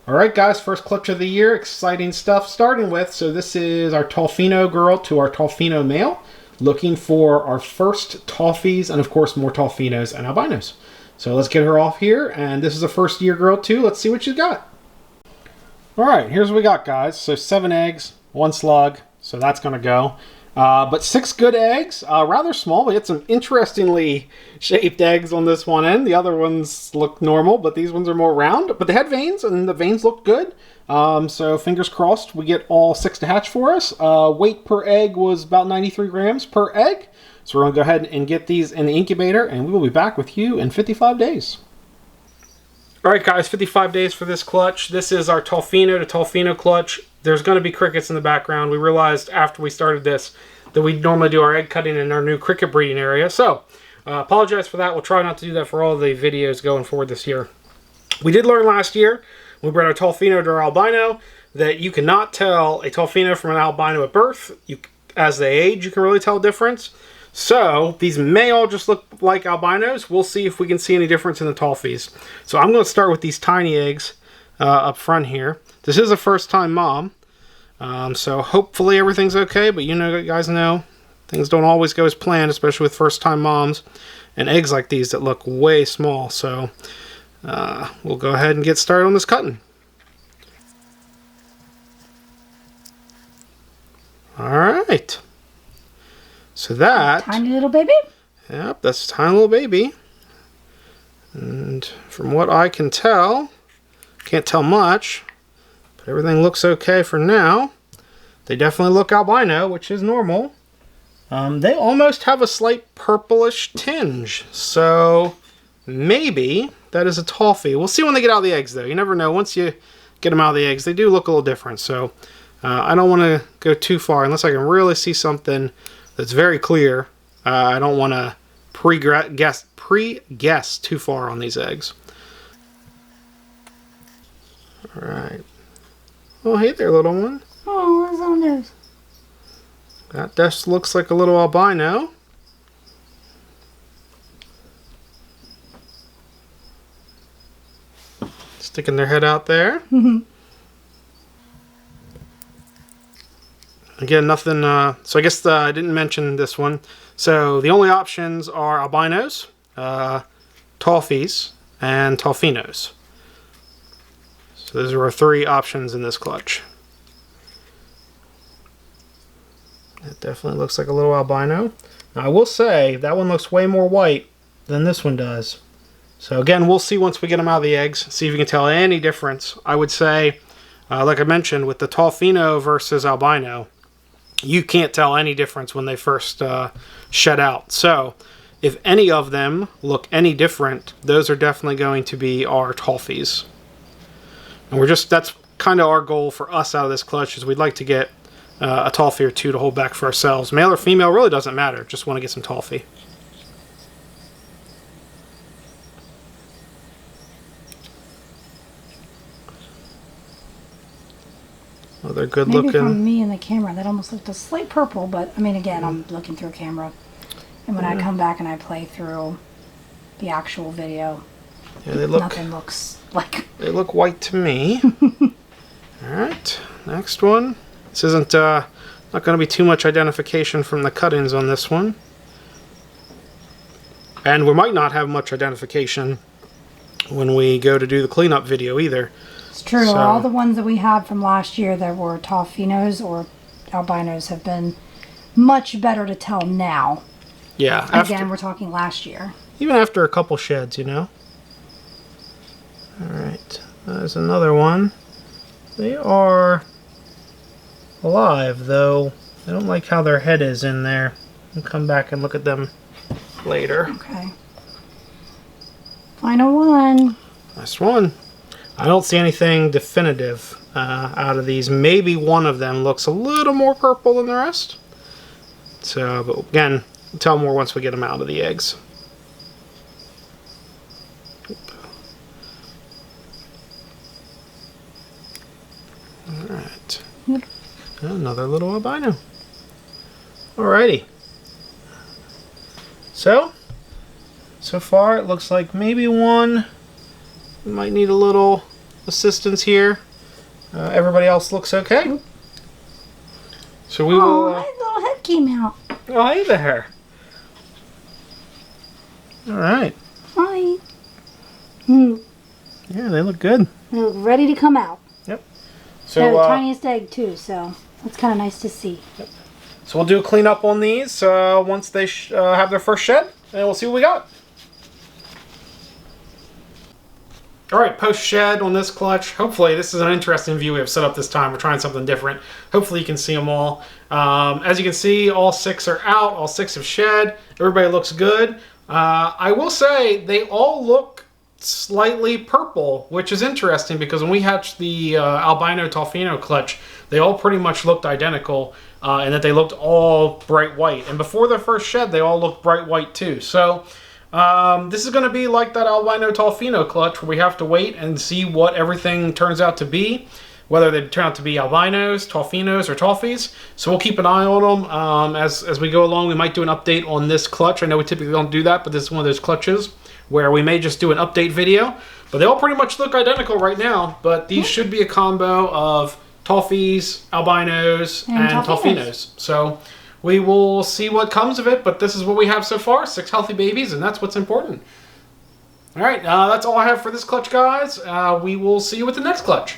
Alright guys, first clutch of the year, exciting stuff starting with. So this is our Toffino girl to our Toffino male, looking for our first Toffies and of course more Toffinos and albinos. So let's get her off here, and this is a first year girl too. Let's see what she's got. Alright, here's what we got guys. So 7 eggs, 1 slug, so that's going to go. But 6 good eggs, rather small. We had some interestingly shaped eggs on this one end. The other ones look normal, but these ones are more round. But they had veins, and the veins looked good. So fingers crossed we get all 6 to hatch for us. Weight per egg was about 93 grams per egg. So we're going to go ahead and get these in the incubator, and we will be back with you in 55 days. Alright guys, 55 days for this clutch. This is our Toffino to Toffino clutch. There's going to be crickets in the background. We realized after we started this that we normally do our egg cutting in our new cricket breeding area. So, apologize for that. We'll try not to do that for all the videos going forward this year. We did learn last year, when we bred our Toffino to our albino, that you cannot tell a Toffino from an albino at birth. As they age, you can really tell a difference. So, these may all just look like albinos. We'll see if we can see any difference in the Toffies. So, I'm going to start with these tiny eggs up front here. This is a first-time mom. So hopefully everything's okay, but you guys know things don't always go as planned, especially with first-time moms and eggs like these that look way small. So we'll go ahead and get started on this cutting. Alright. So that... Tiny little baby? Yep, that's a tiny little baby. And from what I can tell, can't tell much, but everything looks okay for now. They definitely look albino, which is normal. They almost have a slight purplish tinge, so maybe that is a Toffee. We'll see when they get out of the eggs, though. You never know. Once you get them out of the eggs, they do look a little different. So I don't want to go too far unless I can really see something that's very clear. I don't want to pre-guess too far on these eggs. All right. Oh, hey there, little one. Oh, what's on those? That just looks like a little albino. Sticking their head out there. Again, nothing, so I guess I didn't mention this one. So the only options are albinos, Toffies, and Toffinos. So those are our 3 options in this clutch. It definitely looks like a little albino. Now, I will say that one looks way more white than this one does. So again, we'll see once we get them out of the eggs, see if you can tell any difference. I would say, like I mentioned, with the Toffino versus albino, you can't tell any difference when they first shed out. So if any of them look any different, those are definitely going to be our Toffies. And that's kind of our goal for us out of this clutch, is we'd like to get a Toffee or 2 to hold back for ourselves. Male or female really doesn't matter. Just want to get some Toffee. Oh, they're good looking. Maybe from me in the camera, that almost looked a slight purple, but I mean, again, I'm looking through a camera. And when I come back and I play through the actual video, nothing looks like... They look white to me. Alright, next one. This isn't not going to be too much identification from the cuttings on this one. And we might not have much identification when we go to do the cleanup video either. It's true. So, all the ones that we had from last year that were Toffinos or albinos have been much better to tell now. Yeah. Again, we're talking last year. Even after a couple sheds, you know. Alright, there's another one. They are alive, though. I don't like how their head is in there. I'll come back and look at them later. Okay. Final one. Last one. I don't see anything definitive out of these. Maybe one of them looks a little more purple than the rest. So, but again, we'll tell more once we get them out of the eggs. Alright. Yep. Another little albino. Alrighty. So far it looks like maybe one might need a little assistants here. Everybody else looks okay. So we will... Oh, my little head came out. Oh, hey there. All right. Hi. Yeah, they look good. They look ready to come out. Yep. They have So, the tiniest egg, too, so that's kind of nice to see. Yep. So we'll do a cleanup on these once they have their first shed, and we'll see what we got. All right, post shed on this clutch. Hopefully, this is an interesting view we have set up this time. We're trying something different. Hopefully, you can see them all. As you can see, all 6 are out. All 6 have shed. Everybody looks good. I will say they all look slightly purple, which is interesting because when we hatched the albino Toffino clutch, they all pretty much looked identical, and that they looked all bright white. And before their first shed, they all looked bright white too. So this is going to be like that albino Toffino clutch where we have to wait and see what everything turns out to be, whether they turn out to be albinos, Toffinos, or Toffies. So we'll keep an eye on them as we go along. We might do an update on this clutch. I know we typically don't do that, but this is one of those clutches where we may just do an update video. But they all pretty much look identical right now, but these should be a combo of Toffies, albinos, and Toffinos. So we will see what comes of it, but this is what we have so far, 6 healthy babies, and that's what's important. All right, that's all I have for this clutch, guys. We will see you with the next clutch.